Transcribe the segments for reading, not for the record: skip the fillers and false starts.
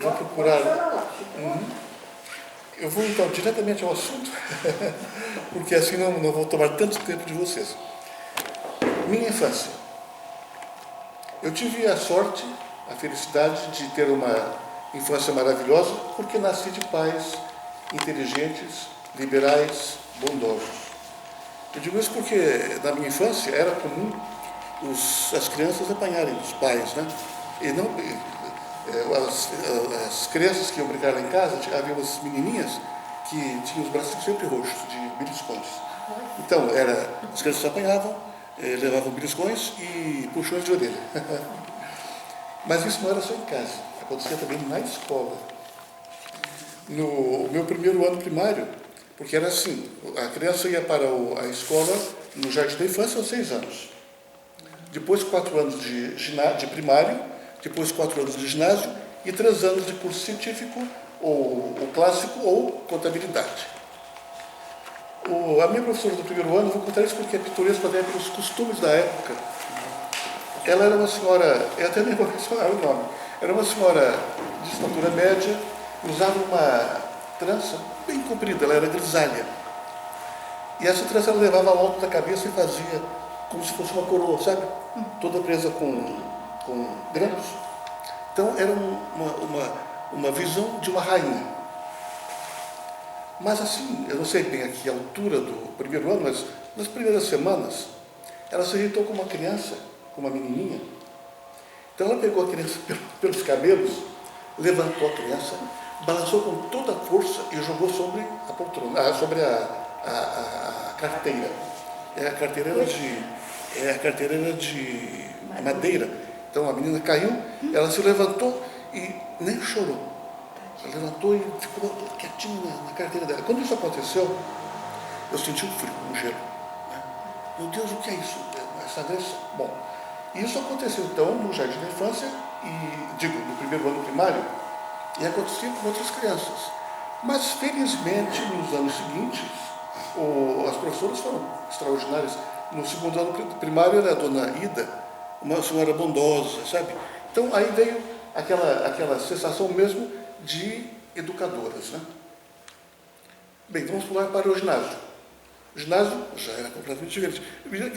Vou procurar. Eu vou então diretamente ao assunto, porque assim não vou tomar tanto tempo de vocês. Minha infância. Eu tive a sorte, a felicidade de ter uma infância maravilhosa, porque nasci de pais inteligentes, liberais, bondosos. Eu digo isso porque na minha infância era comum as crianças apanharem dos pais, né? E não, as crianças que iam brincar lá em casa, havia umas menininhas que tinham os braços sempre roxos, de beliscões. Então, as crianças apanhavam, levavam beliscões e puxões de orelha. Mas isso não era só em casa, acontecia também na escola. No meu primeiro ano primário, porque era assim, a criança ia para a escola no jardim da infância aos 6 anos. Depois 4 anos de primário, depois 4 anos de ginásio e 3 anos de curso científico, ou clássico, ou contabilidade. A minha professora do primeiro ano, vou contar isso porque é pitoresco até pelos costumes da época. Ela era uma senhora, eu até nem vou mencionar o nome, era uma senhora de estatura média, usava uma trança bem comprida, ela era grisalha. E essa trança ela levava ao alto da cabeça e fazia como se fosse uma coroa, sabe? Toda presa com grampos. Então era uma visão de uma rainha. Mas assim, eu não sei bem aqui a altura do primeiro ano, mas nas primeiras semanas, ela se irritou com uma criança, com uma menininha. Então ela pegou a criança pelos cabelos, levantou a criança, balançou com toda a força e jogou sobre a poltrona, sobre a carteira. A carteira era de madeira. Então a menina caiu, ela se levantou e nem chorou. Ela levantou e ficou quietinha na carteira dela. Quando isso aconteceu, eu senti um frio, um gelo. Meu Deus, o que é isso? Essa agressão? Bom, isso aconteceu então no jardim da infância, no primeiro ano primário, e acontecia com outras crianças. Mas felizmente nos anos seguintes, as professoras foram extraordinárias. No segundo ano primário era a dona Ida, uma senhora bondosa, sabe? Então aí veio aquela sensação mesmo de educadoras, né? Bem, vamos pular para o ginásio. O ginásio já era completamente diferente.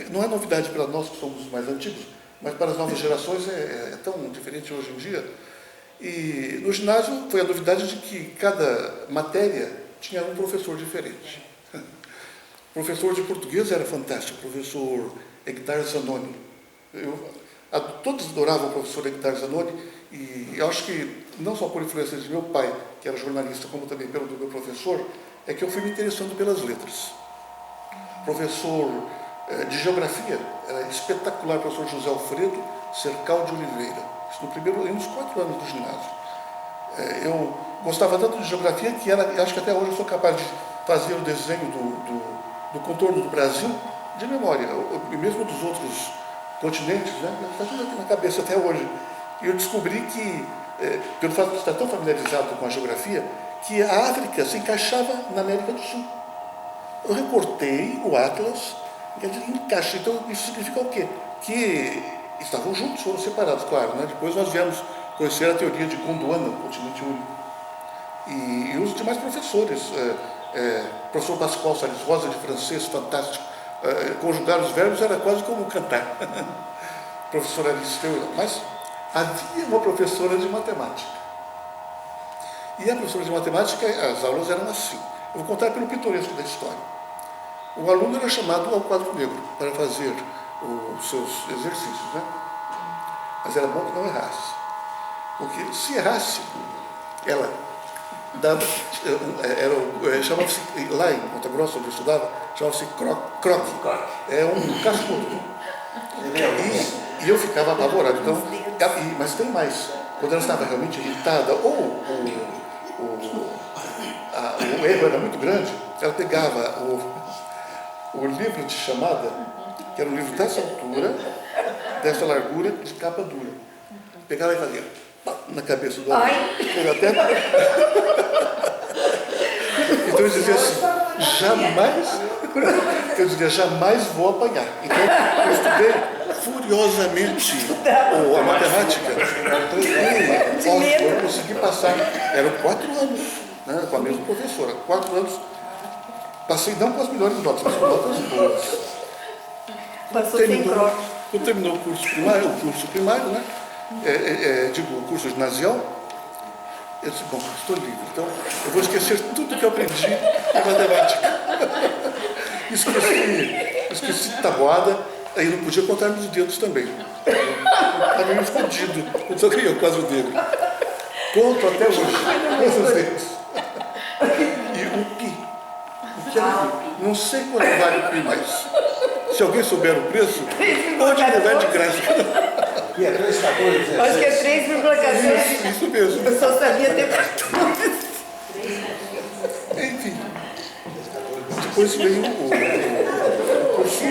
Não é novidade para nós que somos os mais antigos, mas para as novas gerações é tão diferente hoje em dia. E no ginásio foi a novidade de que cada matéria tinha um professor diferente. O professor de português era fantástico, o professor Hector Zanoni. Todos adoravam o professor Hector Zanoni, e eu acho que, não só por influência de meu pai, que era jornalista, como também pelo do meu professor, é que eu fui me interessando pelas letras. O professor de geografia era espetacular, o professor José Alfredo Cercal de Oliveira. Isso nos 4 anos do ginásio. Eu gostava tanto de geografia que acho que até hoje eu sou capaz de fazer o desenho do contorno do Brasil de memória, e mesmo dos outros continentes, né? Está tudo aqui na cabeça até hoje. E eu descobri que, pelo fato de estar tão familiarizado com a geografia, que a África se encaixava na América do Sul. Eu recortei o Atlas, encaixei. Então isso significa o quê? Que estavam juntos, foram separados, claro, né? Depois nós viemos conhecer a teoria de Gondwana, o continente único. E os demais professores, professor Pascoal Salles Rosa, de francês, fantástico, conjugar os verbos era quase como cantar. Professora Aristeu, mas havia uma professora de matemática. E a professora de matemática, as aulas eram assim. Eu vou contar pelo pitoresco da história. O aluno era chamado ao quadro negro para fazer os seus exercícios, né? Mas era bom que não errasse. Porque se errasse, ela dava, chamava-se, lá em Ponta Grossa, onde eu estudava, chamava-se croque. É um cascudo. E eu ficava apavorado. Então, mas tem mais. Quando ela estava realmente irritada, ou o erro era muito grande, ela pegava o livro de chamada, que era um livro dessa altura, dessa largura, de capa dura. Pegava e fazia na cabeça do aluno. Então eu dizia assim, jamais vou apanhar. Então eu estudei curiosamente, ou a matemática, eu consegui passar, eram 4 anos, né, com a mesma professora, 4 anos, passei não com as melhores notas, mas com notas boas. Passou sem croque. Quando terminou o curso primário, né, digo, o curso ginasial, eu disse, bom, estou livre, então eu vou esquecer tudo que eu aprendi em matemática. Esqueci tabuada, aí não podia contar nos dedos também. Estava meio escondido, eu só queria quase o dedo. Conto até hoje, com os dedos. E o pi. O que é o pi? Não sei quanto vale o pi mais. Se alguém souber o preço, pode levar de graça. E é 3,14? Acho que é 3,14. Isso mesmo. Eu só sabia ter 14. Enfim. Depois veio o curso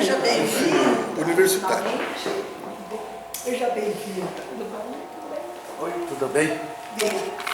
universitário. Seja bem-vindo. Oi, tudo bem? Bem.